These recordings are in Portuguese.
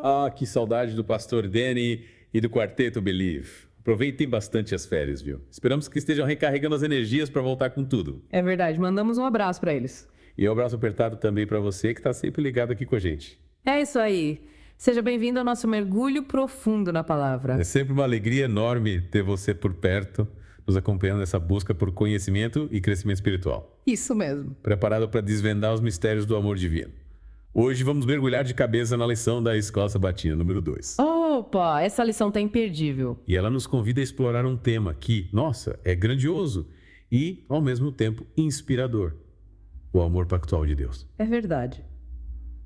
Ah, que saudade do Pastor Danny e do Quarteto Believe. Aproveitem bastante as férias, viu? Esperamos que estejam recarregando as energias para voltar com tudo. É verdade, mandamos um abraço para eles. E um abraço apertado também para você que está sempre ligado aqui com a gente. É isso aí. Seja bem-vindo ao nosso mergulho profundo na palavra. É sempre uma alegria enorme ter você por perto, nos acompanhando nessa busca por conhecimento e crescimento espiritual. Isso mesmo. Preparado para desvendar os mistérios do amor divino. Hoje vamos mergulhar de cabeça na lição da Escola Sabatina número 2. Opa, essa lição tá imperdível. E ela nos convida a explorar um tema que, nossa, é grandioso e, ao mesmo tempo, inspirador. O amor pactual de Deus. É verdade.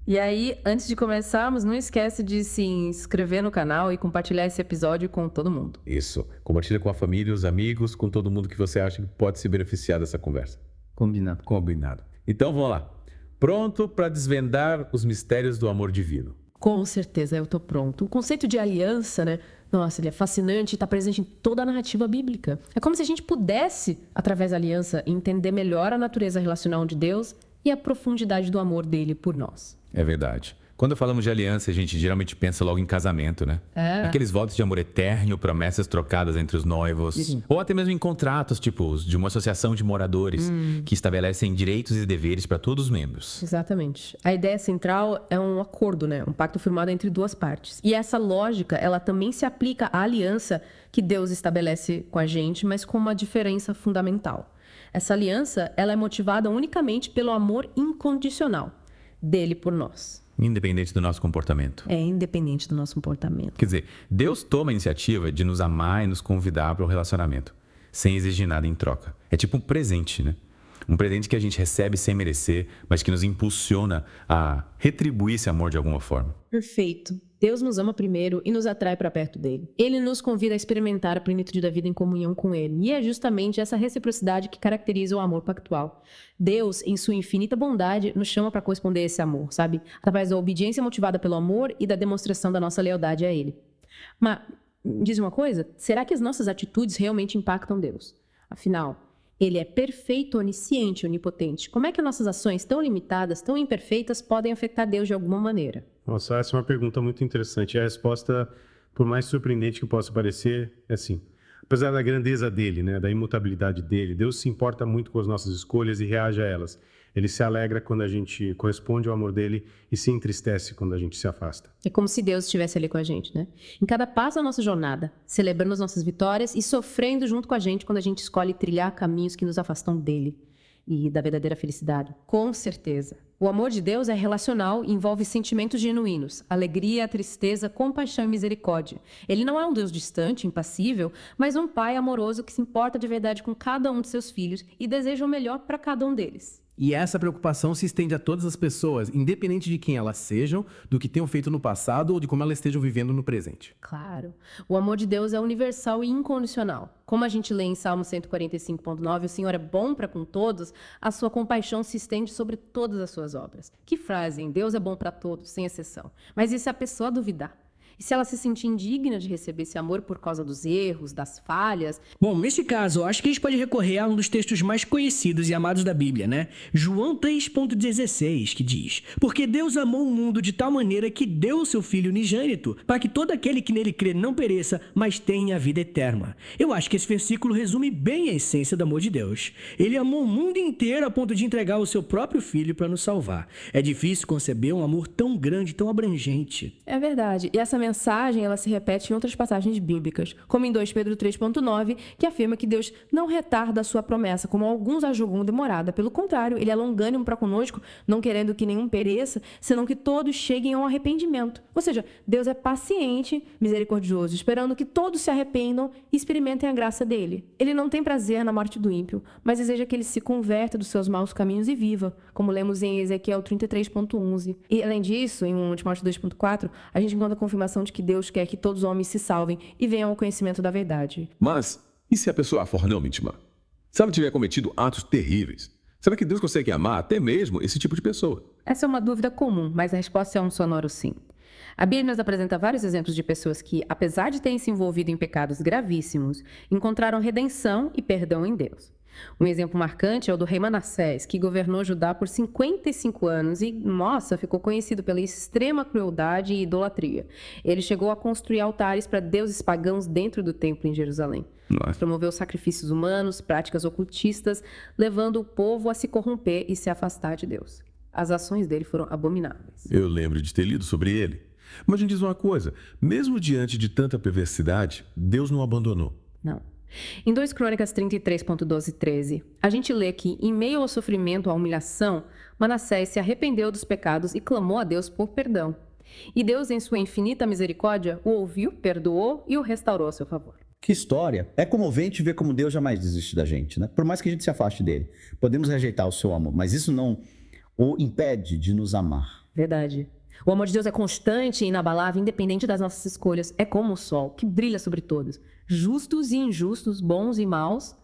E aí, antes de começarmos, não esquece de se inscrever no canal e compartilhar esse episódio com todo mundo. Isso. Compartilha com a família, os amigos, com todo mundo que você acha que pode se beneficiar dessa conversa. Combinado. Combinado. Então, vamos lá. Pronto para desvendar os mistérios do amor divino? Com certeza, eu tô pronto. O conceito de aliança, né? Nossa, ele é fascinante e está presente em toda a narrativa bíblica. É como se a gente pudesse, através da aliança, entender melhor a natureza relacional de Deus e a profundidade do amor dele por nós. É verdade. Quando falamos de aliança, a gente geralmente pensa logo em casamento, né? Aqueles votos de amor eterno, promessas trocadas entre os noivos. Ou até mesmo em contratos, tipo os de uma associação de moradores, que estabelecem direitos e deveres para todos os membros. Exatamente. A ideia central é um acordo, né? Um pacto firmado entre duas partes. E essa lógica, ela também se aplica à aliança que Deus estabelece com a gente, mas com uma diferença fundamental. Essa aliança, ela é motivada unicamente pelo amor incondicional dele por nós. Independente do nosso comportamento. É independente do nosso comportamento. Quer dizer, Deus toma a iniciativa de nos amar e nos convidar para o relacionamento, sem exigir nada em troca. É tipo um presente, né? Um presente que a gente recebe sem merecer, mas que nos impulsiona a retribuir esse amor de alguma forma. Perfeito. Deus nos ama primeiro e nos atrai para perto dele. Ele nos convida a experimentar a plenitude da vida em comunhão com ele. E é justamente essa reciprocidade que caracteriza o amor pactual. Deus, em sua infinita bondade, nos chama para corresponder a esse amor, sabe? Através da obediência motivada pelo amor e da demonstração da nossa lealdade a ele. Mas, diz uma coisa, será que as nossas atitudes realmente impactam Deus? Afinal, ele é perfeito, onisciente, onipotente. Como é que nossas ações tão limitadas, tão imperfeitas, podem afetar Deus de alguma maneira? Nossa, essa é uma pergunta muito interessante. E a resposta, por mais surpreendente que possa parecer, é assim. Apesar da grandeza dele, né, da imutabilidade dele, Deus se importa muito com as nossas escolhas e reage a elas. Ele se alegra quando a gente corresponde ao amor dele e se entristece quando a gente se afasta. É como se Deus estivesse ali com a gente, né? Em cada passo da nossa jornada, celebrando as nossas vitórias e sofrendo junto com a gente quando a gente escolhe trilhar caminhos que nos afastam dele e da verdadeira felicidade. Com certeza. O amor de Deus é relacional e envolve sentimentos genuínos, alegria, tristeza, compaixão e misericórdia. Ele não é um Deus distante, impassível, mas um pai amoroso que se importa de verdade com cada um de seus filhos e deseja o melhor para cada um deles. E essa preocupação se estende a todas as pessoas, independente de quem elas sejam, do que tenham feito no passado ou de como elas estejam vivendo no presente. Claro. O amor de Deus é universal e incondicional. Como a gente lê em Salmo 145.9, o Senhor é bom para com todos, a sua compaixão se estende sobre todas as suas obras. Que frase, hein? Deus é bom para todos, sem exceção. Mas e se a pessoa duvidar? E se ela se sentir indigna de receber esse amor por causa dos erros, das falhas? Bom, nesse caso, eu acho que a gente pode recorrer a um dos textos mais conhecidos e amados da Bíblia, né? João 3,16, que diz: Porque Deus amou o mundo de tal maneira que deu o seu Filho unigênito, para que todo aquele que nele crê não pereça, mas tenha a vida eterna. Eu acho que esse versículo resume bem a essência do amor de Deus. Ele amou o mundo inteiro a ponto de entregar o seu próprio Filho para nos salvar. É difícil conceber um amor tão grande, tão abrangente. É verdade. E essa mensagem, ela se repete em outras passagens bíblicas, como em 2 Pedro 3.9, que afirma que Deus não retarda a sua promessa, como alguns a julgam demorada. Pelo contrário, ele é longânimo para conosco, não querendo que nenhum pereça, senão que todos cheguem ao arrependimento. Ou seja, Deus é paciente, misericordioso, esperando que todos se arrependam e experimentem a graça dele. Ele não tem prazer na morte do ímpio, mas deseja que ele se converta dos seus maus caminhos e viva, como lemos em Ezequiel 33.11. E além disso, em 1 Timóteo 2.4, a gente encontra a confirmação de que Deus quer que todos os homens se salvem e venham ao conhecimento da verdade. Mas, e se a pessoa for não vítima? Se ela tiver cometido atos terríveis, será que Deus consegue amar até mesmo esse tipo de pessoa? Essa é uma dúvida comum, mas a resposta é um sonoro sim. A Bíblia nos apresenta vários exemplos de pessoas que, apesar de terem se envolvido em pecados gravíssimos, encontraram redenção e perdão em Deus. Um exemplo marcante é o do rei Manassés, que governou Judá por 55 anos e, nossa, ficou conhecido pela extrema crueldade e idolatria. Ele chegou a construir altares para deuses pagãos dentro do templo em Jerusalém. Nossa. Promoveu sacrifícios humanos, práticas ocultistas, levando o povo a se corromper e se afastar de Deus. As ações dele foram abomináveis. Eu lembro de ter lido sobre ele. Mas me diz uma coisa, mesmo diante de tanta perversidade, Deus não o abandonou. Não. Em 2 Crônicas 33.12 e 13, a gente lê que, em meio ao sofrimento, à humilhação, Manassés se arrependeu dos pecados e clamou a Deus por perdão. E Deus, em sua infinita misericórdia, o ouviu, perdoou e o restaurou a seu favor. Que história. É comovente ver como Deus jamais desiste da gente, né? Por mais que a gente se afaste dele. Podemos rejeitar o seu amor, mas isso não o impede de nos amar. Verdade. O amor de Deus é constante e inabalável, independente das nossas escolhas. É como o sol, que brilha sobre todos. Justos e injustos, bons e maus.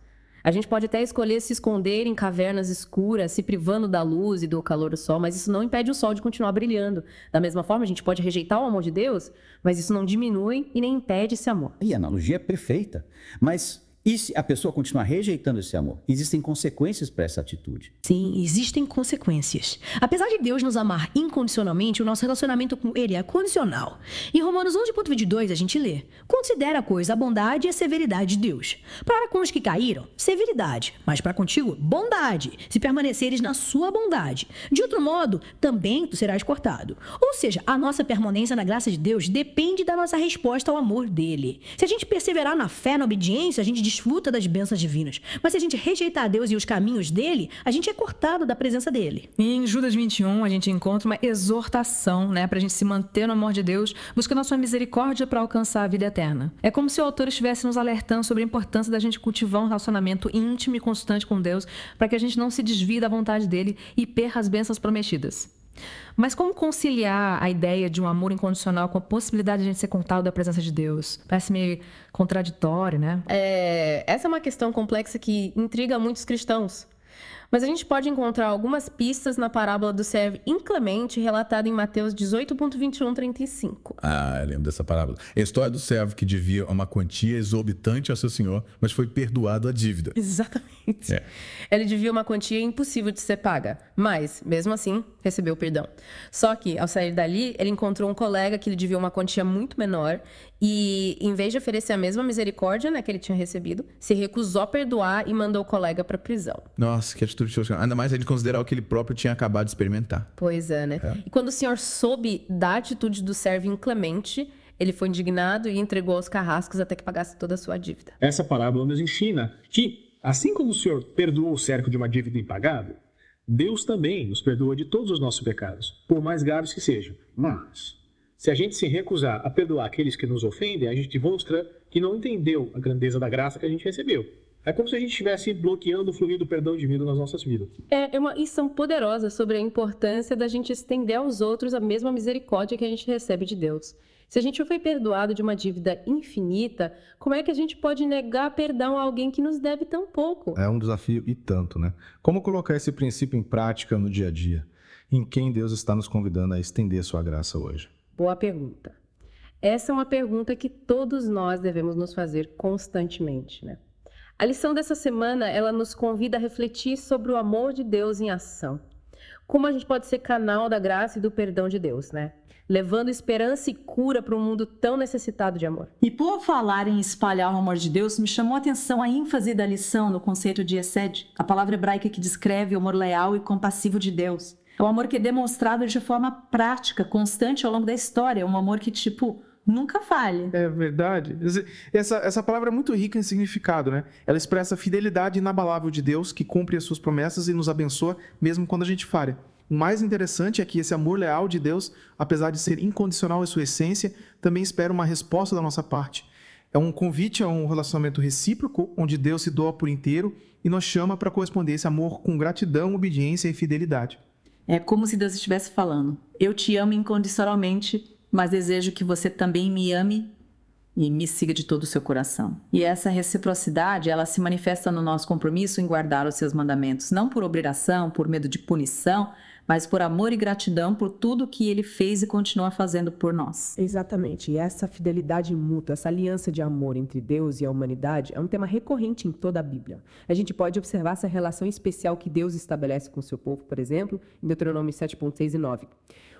A gente pode até escolher se esconder em cavernas escuras, se privando da luz e do calor do sol, mas isso não impede o sol de continuar brilhando. Da mesma forma, a gente pode rejeitar o amor de Deus, mas isso não diminui e nem impede esse amor. E a analogia é perfeita. Mas e se a pessoa continuar rejeitando esse amor? Existem consequências para essa atitude. Sim, existem consequências. Apesar de Deus nos amar incondicionalmente, o nosso relacionamento com Ele é condicional. Em Romanos 11.22 a gente lê: considera, pois, a bondade e a severidade de Deus. Para com os que caíram, severidade, mas para contigo, bondade, se permaneceres na sua bondade. De outro modo, também tu serás cortado. Ou seja, a nossa permanência na graça de Deus depende da nossa resposta ao amor dele. Se a gente perseverar na fé, na obediência, a gente desfruta das bênçãos divinas. Mas se a gente rejeitar a Deus e os caminhos dele, a gente é cortado da presença dele. E em Judas 21, a gente encontra uma exortação, pra gente se manter no amor de Deus, buscando a sua misericórdia para alcançar a vida eterna. É como se o autor estivesse nos alertando sobre a importância da gente cultivar um relacionamento íntimo e constante com Deus, para que a gente não se desvie da vontade dele e perca as bênçãos prometidas. Mas como conciliar a ideia de um amor incondicional com a possibilidade de a gente ser cortado da presença de Deus? Parece meio contraditório, né? Essa é uma questão complexa que intriga muitos cristãos. Mas a gente pode encontrar algumas pistas na parábola do servo inclemente relatada em Mateus 18.21-35. Ah, eu lembro dessa parábola. É a história do servo que devia uma quantia exorbitante ao seu senhor, mas foi perdoado a dívida. Exatamente. Ele devia uma quantia impossível de ser paga, mas, mesmo assim, recebeu perdão. Só que, ao sair dali, ele encontrou um colega que lhe devia uma quantia muito menor e, em vez de oferecer a mesma misericórdia, que ele tinha recebido, se recusou a perdoar e mandou o colega para a prisão. Nossa, que atitude chocante. Ainda mais a gente considerar o que ele próprio tinha acabado de experimentar. Pois é, né? E quando o Senhor soube da atitude do servo inclemente, ele foi indignado e entregou aos carrascos até que pagasse toda a sua dívida. Essa parábola nos ensina que, assim como o Senhor perdoou o servo de uma dívida impagável, Deus também nos perdoa de todos os nossos pecados, por mais graves que sejam. Mas, se a gente se recusar a perdoar aqueles que nos ofendem, a gente demonstra que não entendeu a grandeza da graça que a gente recebeu. É como se a gente estivesse bloqueando o fluido do perdão divino nas nossas vidas. É uma lição poderosa sobre a importância da gente estender aos outros a mesma misericórdia que a gente recebe de Deus. Se a gente foi perdoado de uma dívida infinita, como é que a gente pode negar perdão a alguém que nos deve tão pouco? É um desafio e tanto, né? Como colocar esse princípio em prática no dia a dia? Em quem Deus está nos convidando a estender sua graça hoje? Boa pergunta. Essa é uma pergunta que todos nós devemos nos fazer constantemente, né? A lição dessa semana, ela nos convida a refletir sobre o amor de Deus em ação. Como a gente pode ser canal da graça e do perdão de Deus, né? Levando esperança e cura para um mundo tão necessitado de amor. E por falar em espalhar o amor de Deus, me chamou a atenção a ênfase da lição no conceito de Hesed, a palavra hebraica que descreve o amor leal e compassivo de Deus. É um amor que é demonstrado de forma prática, constante ao longo da história. É um amor que, nunca falha. É verdade. Essa palavra é muito rica em significado, né? Ela expressa a fidelidade inabalável de Deus, que cumpre as suas promessas e nos abençoa, mesmo quando a gente falha. O mais interessante é que esse amor leal de Deus, apesar de ser incondicional em sua essência, também espera uma resposta da nossa parte. É um convite a um relacionamento recíproco, onde Deus se doa por inteiro e nos chama para corresponder a esse amor com gratidão, obediência e fidelidade. É como se Deus estivesse falando: eu te amo incondicionalmente, mas desejo que você também me ame e me siga de todo o seu coração. E essa reciprocidade, ela se manifesta no nosso compromisso em guardar os seus mandamentos, não por obrigação, por medo de punição, mas por amor e gratidão por tudo que ele fez e continua fazendo por nós. Exatamente. E essa fidelidade mútua, essa aliança de amor entre Deus e a humanidade é um tema recorrente em toda a Bíblia. A gente pode observar essa relação especial que Deus estabelece com o seu povo, por exemplo, em Deuteronômio 7.6 e 9.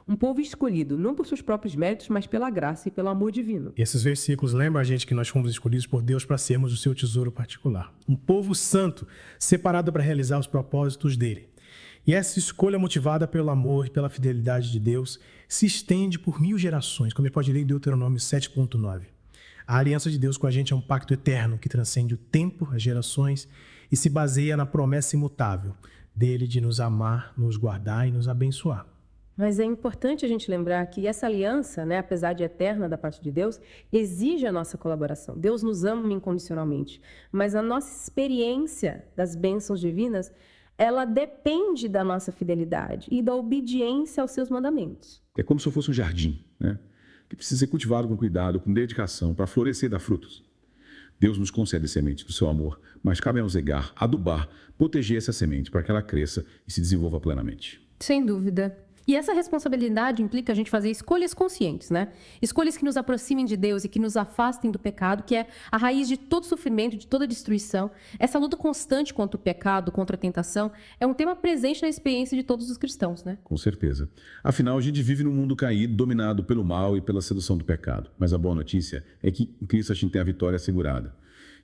Um povo escolhido não por seus próprios méritos, mas pela graça e pelo amor divino. Esses versículos lembram a gente que nós fomos escolhidos por Deus para sermos o seu tesouro particular. Um povo santo, separado para realizar os propósitos dele. E essa escolha motivada pelo amor e pela fidelidade de Deus se estende por 1000 gerações, como ele pode ler em Deuteronômio 7.9. A aliança de Deus com a gente é um pacto eterno que transcende o tempo, as gerações e se baseia na promessa imutável dele de nos amar, nos guardar e nos abençoar. Mas é importante a gente lembrar que essa aliança, né, apesar de eterna da parte de Deus, exige a nossa colaboração. Deus nos ama incondicionalmente, mas a nossa experiência das bênçãos divinas, ela depende da nossa fidelidade e da obediência aos seus mandamentos. É como se eu fosse um jardim, né? Que precisa ser cultivado com cuidado, com dedicação, para florescer e dar frutos. Deus nos concede semente do seu amor, mas cabe nos regar, adubar, proteger essa semente para que ela cresça e se desenvolva plenamente. Sem dúvida. E essa responsabilidade implica a gente fazer escolhas conscientes, né? Escolhas que nos aproximem de Deus e que nos afastem do pecado, que é a raiz de todo sofrimento, de toda destruição. Essa luta constante contra o pecado, contra a tentação, é um tema presente na experiência de todos os cristãos, né? Com certeza. Afinal, a gente vive num mundo caído, dominado pelo mal e pela sedução do pecado. Mas a boa notícia é que em Cristo a gente tem a vitória assegurada.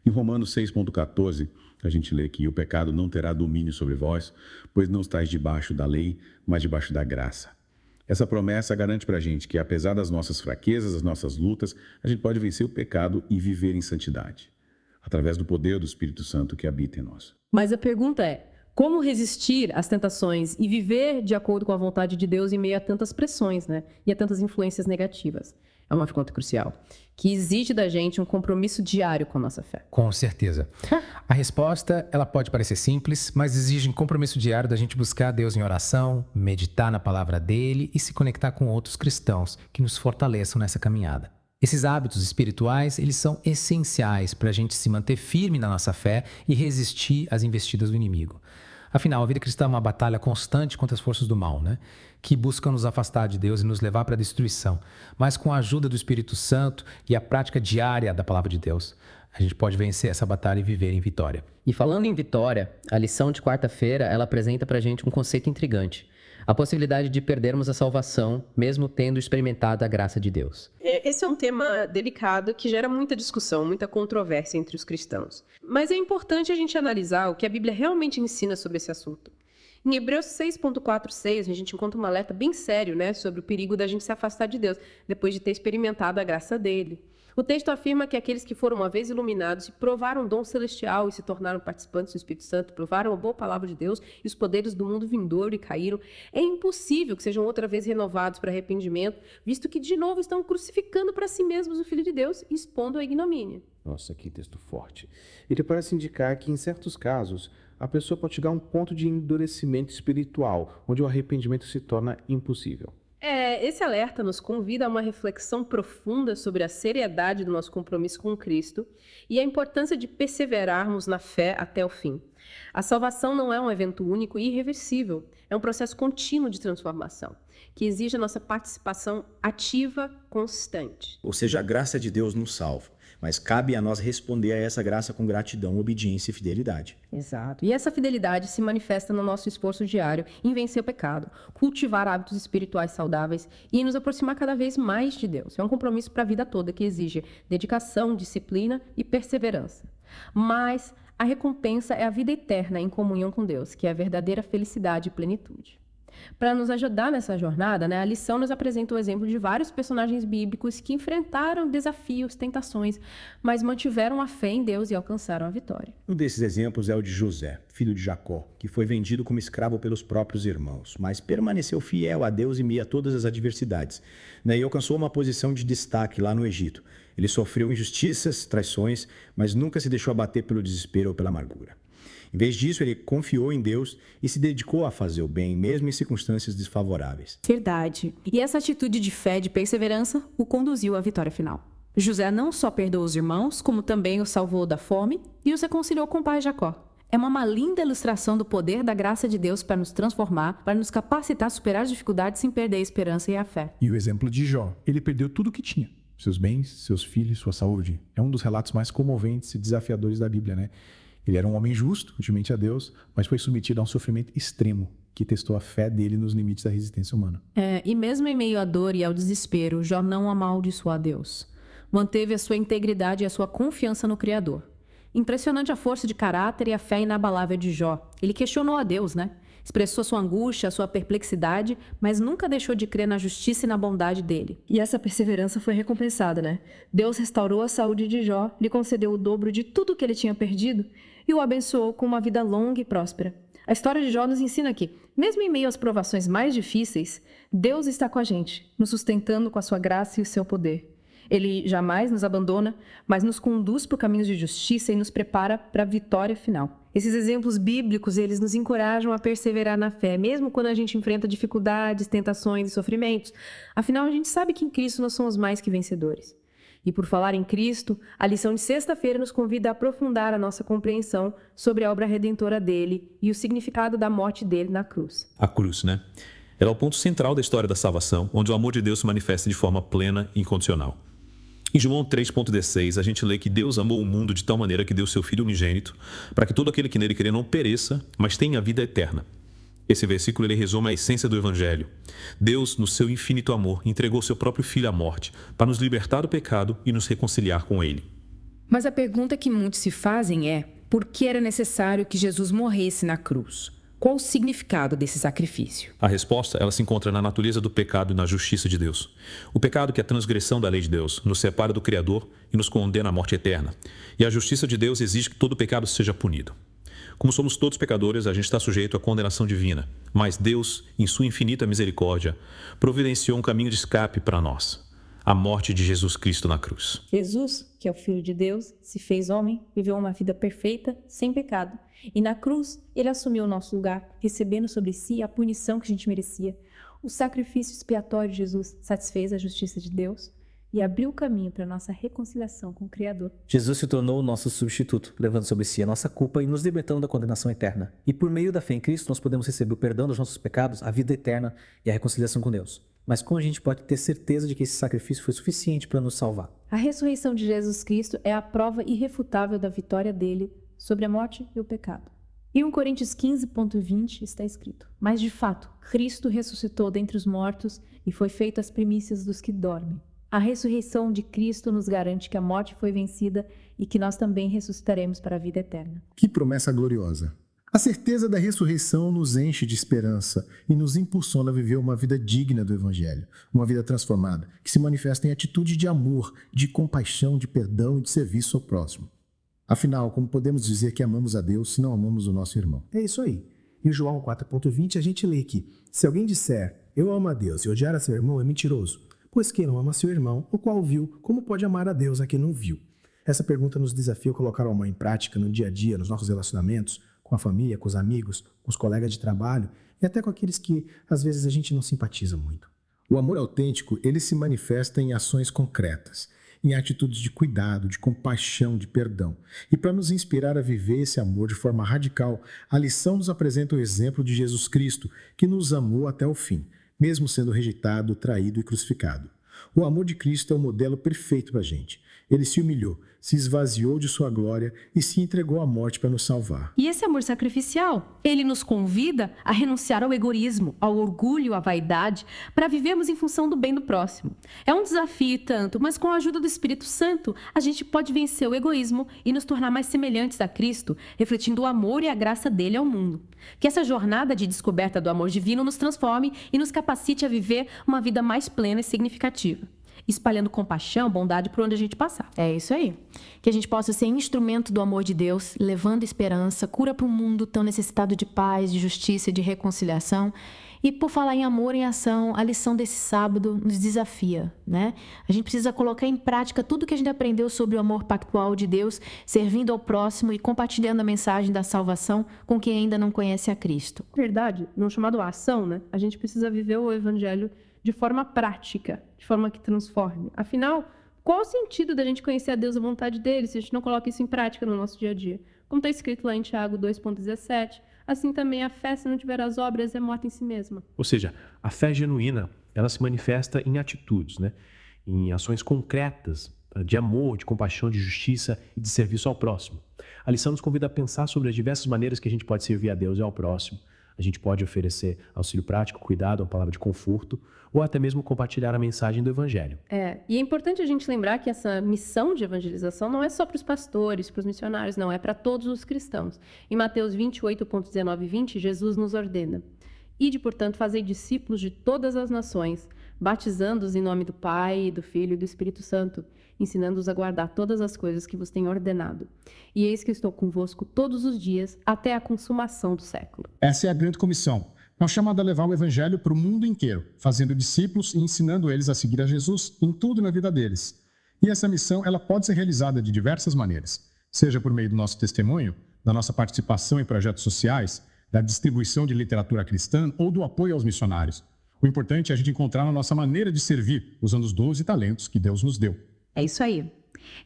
Em Romanos 6.14, a gente lê que o pecado não terá domínio sobre vós, pois não estáis debaixo da lei, mas debaixo da graça. Essa promessa garante para a gente que, apesar das nossas fraquezas, das nossas lutas, a gente pode vencer o pecado e viver em santidade, através do poder do Espírito Santo que habita em nós. Mas a pergunta é, como resistir às tentações e viver de acordo com a vontade de Deus em meio a tantas pressões, né? E a tantas influências negativas? É uma pergunta crucial, que exige da gente um compromisso diário com a nossa fé. Com certeza. A resposta, ela pode parecer simples, mas exige um compromisso diário da gente buscar Deus em oração, meditar na palavra dele e se conectar com outros cristãos que nos fortaleçam nessa caminhada. Esses hábitos espirituais, eles são essenciais para a gente se manter firme na nossa fé e resistir às investidas do inimigo. Afinal, a vida cristã é uma batalha constante contra as forças do mal, né? Que buscam nos afastar de Deus e nos levar para a destruição. Mas com a ajuda do Espírito Santo e a prática diária da palavra de Deus, a gente pode vencer essa batalha e viver em vitória. E falando em vitória, a lição de quarta-feira, ela apresenta para a gente um conceito intrigante. A possibilidade de perdermos a salvação, mesmo tendo experimentado a graça de Deus. Esse é um tema delicado que gera muita discussão, muita controvérsia entre os cristãos. Mas é importante a gente analisar o que a Bíblia realmente ensina sobre esse assunto. Em Hebreus 6.4.6, a gente encontra um alerta bem sério, né, sobre o perigo da gente se afastar de Deus, depois de ter experimentado a graça dele. O texto afirma que aqueles que foram uma vez iluminados e provaram o dom celestial e se tornaram participantes do Espírito Santo, provaram a boa palavra de Deus e os poderes do mundo vindouro e caíram, é impossível que sejam outra vez renovados para arrependimento, visto que de novo estão crucificando para si mesmos o Filho de Deus e expondo a ignomínia. Nossa, que texto forte. Ele parece indicar que, em certos casos, a pessoa pode chegar a um ponto de endurecimento espiritual, onde o arrependimento se torna impossível. Esse alerta nos convida a uma reflexão profunda sobre a seriedade do nosso compromisso com Cristo e a importância de perseverarmos na fé até o fim. A salvação não é um evento único e irreversível, é um processo contínuo de transformação, que exige a nossa participação ativa, constante. Ou seja, a graça de Deus nos salva, mas cabe a nós responder a essa graça com gratidão, obediência e fidelidade. Exato. E essa fidelidade se manifesta no nosso esforço diário em vencer o pecado, cultivar hábitos espirituais saudáveis e nos aproximar cada vez mais de Deus. É um compromisso para a vida toda que exige dedicação, disciplina e perseverança. Mas a recompensa é a vida eterna em comunhão com Deus, que é a verdadeira felicidade e plenitude. Para nos ajudar nessa jornada, a lição nos apresenta o exemplo de vários personagens bíblicos que enfrentaram desafios, tentações, mas mantiveram a fé em Deus e alcançaram a vitória. Um desses exemplos é o de José, filho de Jacó, que foi vendido como escravo pelos próprios irmãos, mas permaneceu fiel a Deus em meio a todas as adversidades, e alcançou uma posição de destaque lá no Egito. Ele sofreu injustiças, traições, mas nunca se deixou abater pelo desespero ou pela amargura. Em vez disso, ele confiou em Deus e se dedicou a fazer o bem, mesmo em circunstâncias desfavoráveis. Verdade. E essa atitude de fé e de perseverança o conduziu à vitória final. José não só perdoou os irmãos, como também os salvou da fome e os reconciliou com o pai Jacó. É uma linda ilustração do poder da graça de Deus para nos transformar, para nos capacitar a superar as dificuldades sem perder a esperança e a fé. E o exemplo de Jó, ele perdeu tudo o que tinha. Seus bens, seus filhos, sua saúde. É um dos relatos mais comoventes e desafiadores da Bíblia, né? Ele era um homem justo, temente a Deus, mas foi submetido a um sofrimento extremo, que testou a fé dele nos limites da resistência humana. E mesmo em meio à dor e ao desespero, Jó não amaldiçoou a Deus. Manteve a sua integridade e a sua confiança no Criador. Impressionante a força de caráter e a fé inabalável de Jó. Ele questionou a Deus, né? Expressou sua angústia, sua perplexidade, mas nunca deixou de crer na justiça e na bondade dele. E essa perseverança foi recompensada, né? Deus restaurou a saúde de Jó, lhe concedeu o dobro de tudo que ele tinha perdido e o abençoou com uma vida longa e próspera. A história de Jó nos ensina que, mesmo em meio às provações mais difíceis, Deus está com a gente, nos sustentando com a sua graça e o seu poder. Ele jamais nos abandona, mas nos conduz por caminhos de justiça e nos prepara para a vitória final. Esses exemplos bíblicos, eles nos encorajam a perseverar na fé, mesmo quando a gente enfrenta dificuldades, tentações e sofrimentos. Afinal, a gente sabe que em Cristo nós somos mais que vencedores. E por falar em Cristo, a lição de sexta-feira nos convida a aprofundar a nossa compreensão sobre a obra redentora dele e o significado da morte dele na cruz. A cruz, né? Ela é o ponto central da história da salvação, onde o amor de Deus se manifesta de forma plena e incondicional. Em João 3,16, a gente lê que Deus amou o mundo de tal maneira que deu seu Filho unigênito, para que todo aquele que nele crê não pereça, mas tenha a vida eterna. Esse versículo ele resume a essência do Evangelho. Deus, no seu infinito amor, entregou seu próprio Filho à morte, para nos libertar do pecado e nos reconciliar com Ele. Mas a pergunta que muitos se fazem é: por que era necessário que Jesus morresse na cruz? Qual o significado desse sacrifício? A resposta ela se encontra na natureza do pecado e na justiça de Deus. O pecado, que é a transgressão da lei de Deus, nos separa do Criador e nos condena à morte eterna. E a justiça de Deus exige que todo pecado seja punido. Como somos todos pecadores, a gente está sujeito à condenação divina. Mas Deus, em sua infinita misericórdia, providenciou um caminho de escape para nós. A morte de Jesus Cristo na cruz. Jesus, que é o Filho de Deus, se fez homem, viveu uma vida perfeita, sem pecado. E na cruz, ele assumiu o nosso lugar, recebendo sobre si a punição que a gente merecia. O sacrifício expiatório de Jesus satisfez a justiça de Deus e abriu o caminho para a nossa reconciliação com o Criador. Jesus se tornou o nosso substituto, levando sobre si a nossa culpa e nos libertando da condenação eterna. E por meio da fé em Cristo, nós podemos receber o perdão dos nossos pecados, a vida eterna e a reconciliação com Deus. Mas como a gente pode ter certeza de que esse sacrifício foi suficiente para nos salvar? A ressurreição de Jesus Cristo é a prova irrefutável da vitória dele sobre a morte e o pecado. Em 1 Coríntios 15,20 está escrito: mas de fato, Cristo ressuscitou dentre os mortos e foi feito as primícias dos que dormem. A ressurreição de Cristo nos garante que a morte foi vencida e que nós também ressuscitaremos para a vida eterna. Que promessa gloriosa! A certeza da ressurreição nos enche de esperança e nos impulsiona a viver uma vida digna do Evangelho, uma vida transformada, que se manifesta em atitude de amor, de compaixão, de perdão e de serviço ao próximo. Afinal, como podemos dizer que amamos a Deus se não amamos o nosso irmão? É isso aí. Em João 4,20 a gente lê que: se alguém disser, eu amo a Deus, e odiar a seu irmão, é mentiroso. Pois quem não ama seu irmão, o qual viu, como pode amar a Deus a quem não viu? Essa pergunta nos desafia a colocar o amor em prática no dia a dia, nos nossos relacionamentos, com a família, com os amigos, com os colegas de trabalho e até com aqueles que às vezes a gente não simpatiza muito. O amor autêntico, ele se manifesta em ações concretas, em atitudes de cuidado, de compaixão, de perdão. E para nos inspirar a viver esse amor de forma radical, a lição nos apresenta o exemplo de Jesus Cristo, que nos amou até o fim, mesmo sendo rejeitado, traído e crucificado. O amor de Cristo é o modelo perfeito para a gente. Ele se humilhou, se esvaziou de sua glória e se entregou à morte para nos salvar. E esse amor sacrificial, ele nos convida a renunciar ao egoísmo, ao orgulho, à vaidade, para vivermos em função do bem do próximo. É um desafio tanto, mas com a ajuda do Espírito Santo, a gente pode vencer o egoísmo e nos tornar mais semelhantes a Cristo, refletindo o amor e a graça dele ao mundo. Que essa jornada de descoberta do amor divino nos transforme e nos capacite a viver uma vida mais plena e significativa, espalhando compaixão, bondade por onde a gente passar. É isso aí. Que a gente possa ser instrumento do amor de Deus, levando esperança, cura para um mundo tão necessitado de paz, de justiça e de reconciliação. E por falar em amor em ação, a lição desse sábado nos desafia, né? A gente precisa colocar em prática tudo que a gente aprendeu sobre o amor pactual de Deus, servindo ao próximo e compartilhando a mensagem da salvação com quem ainda não conhece a Cristo. Verdade, no chamado ação, né? A gente precisa viver o evangelho de forma prática, de forma que transforme. Afinal, qual o sentido da gente conhecer a Deus, a vontade dele, se a gente não coloca isso em prática no nosso dia a dia? Como está escrito lá em Tiago 2,17, assim também a fé, se não tiver as obras, é morta em si mesma. Ou seja, a fé genuína, ela se manifesta em atitudes, né? Em ações concretas de amor, de compaixão, de justiça e de serviço ao próximo. A lição nos convida a pensar sobre as diversas maneiras que a gente pode servir a Deus e ao próximo. A gente pode oferecer auxílio prático, cuidado, uma palavra de conforto, ou até mesmo compartilhar a mensagem do Evangelho. E é importante a gente lembrar que essa missão de evangelização não é só para os pastores, para os missionários, não, é para todos os cristãos. Em Mateus 28,19 e 20, Jesus nos ordena: Ide, portanto, fazei discípulos de todas as nações, batizando-os em nome do Pai, do Filho e do Espírito Santo, ensinando-os a guardar todas as coisas que vos tenho ordenado. E eis que estou convosco todos os dias, até a consumação do século. Essa é a grande comissão. É um chamado a levar o evangelho para o mundo inteiro, fazendo discípulos e ensinando eles a seguir a Jesus em tudo na vida deles. E essa missão, ela pode ser realizada de diversas maneiras, seja por meio do nosso testemunho, da nossa participação em projetos sociais, da distribuição de literatura cristã ou do apoio aos missionários. O importante é a gente encontrar a nossa maneira de servir, usando os dons e talentos que Deus nos deu. É isso aí.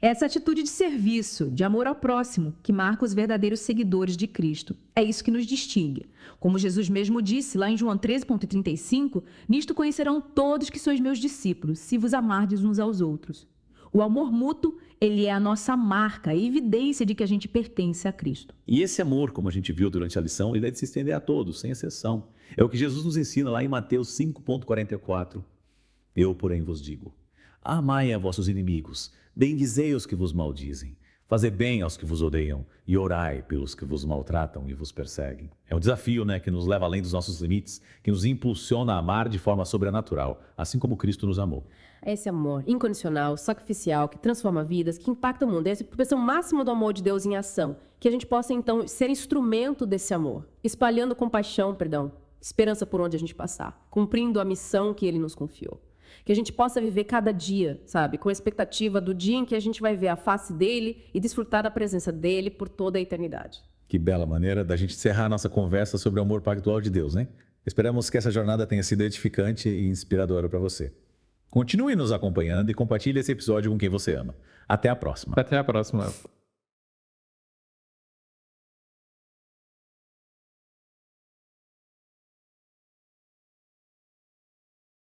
Essa atitude de serviço, de amor ao próximo, que marca os verdadeiros seguidores de Cristo. É isso que nos distingue. Como Jesus mesmo disse lá em João 13,35, nisto conhecerão todos que sois meus discípulos, se vos amardes uns aos outros. O amor mútuo, ele é a nossa marca, a evidência de que a gente pertence a Cristo. E esse amor, como a gente viu durante a lição, ele deve se estender a todos, sem exceção. É o que Jesus nos ensina lá em Mateus 5,44. Eu, porém, vos digo: amai a vossos inimigos, bendizei os que vos maldizem, fazei bem aos que vos odeiam e orai pelos que vos maltratam e vos perseguem. É um desafio, que nos leva além dos nossos limites, que nos impulsiona a amar de forma sobrenatural, assim como Cristo nos amou. É esse amor incondicional, sacrificial, que transforma vidas, que impacta o mundo. É essa expressão máxima do amor de Deus em ação. Que a gente possa, então, ser instrumento desse amor, espalhando compaixão, esperança por onde a gente passar, cumprindo a missão que Ele nos confiou. Que a gente possa viver cada dia, com a expectativa do dia em que a gente vai ver a face dele e desfrutar da presença dele por toda a eternidade. Que bela maneira da gente encerrar a nossa conversa sobre o amor pactual de Deus, né? Esperamos que essa jornada tenha sido edificante e inspiradora para você. Continue nos acompanhando e compartilhe esse episódio com quem você ama. Até a próxima. Até a próxima.